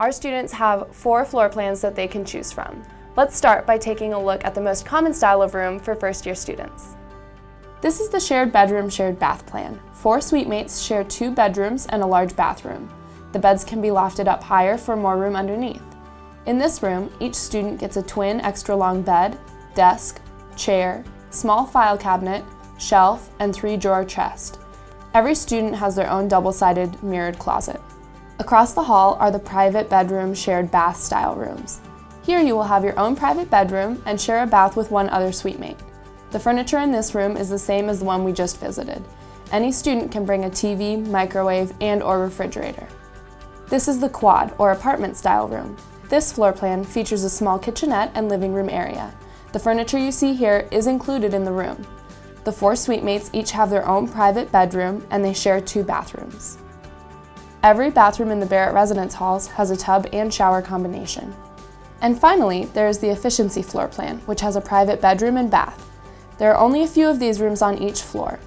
Our students have 4 floor plans that they can choose from. Let's start by taking a look at the most common style of room for first-year students. This is the shared bedroom, shared bath plan. 4 suite mates share 2 bedrooms and a large bathroom. The beds can be lofted up higher for more room underneath. In this room, each student gets a twin extra long bed, desk, chair, small file cabinet, shelf, and 3-drawer chest. Every student has their own double-sided mirrored closet. Across the hall are the private bedroom shared bath style rooms. Here you will have your own private bedroom and share a bath with one other suite mate. The furniture in this room is the same as the one we just visited. Any student can bring a TV, microwave, and/or refrigerator. This is the quad, or apartment style room. This floor plan features a small kitchenette and living room area. The furniture you see here is included in the room. The 4 suite mates each have their own private bedroom and they share 2 bathrooms. Every bathroom in the Barrett residence halls has a tub and shower combination. And finally, there is the efficiency floor plan, which has a private bedroom and bath. There are only a few of these rooms on each floor.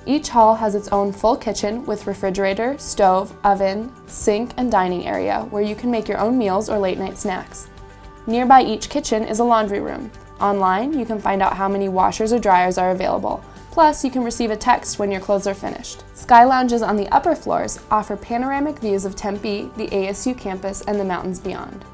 Each hall has its own full kitchen with refrigerator, stove, oven, sink, and dining area where you can make your own meals or late-night snacks. Nearby each kitchen is a laundry room. Online, you can find out how many washers or dryers are available. Plus, you can receive a text when your clothes are finished. Sky lounges on the upper floors offer panoramic views of Tempe, the ASU campus, and the mountains beyond.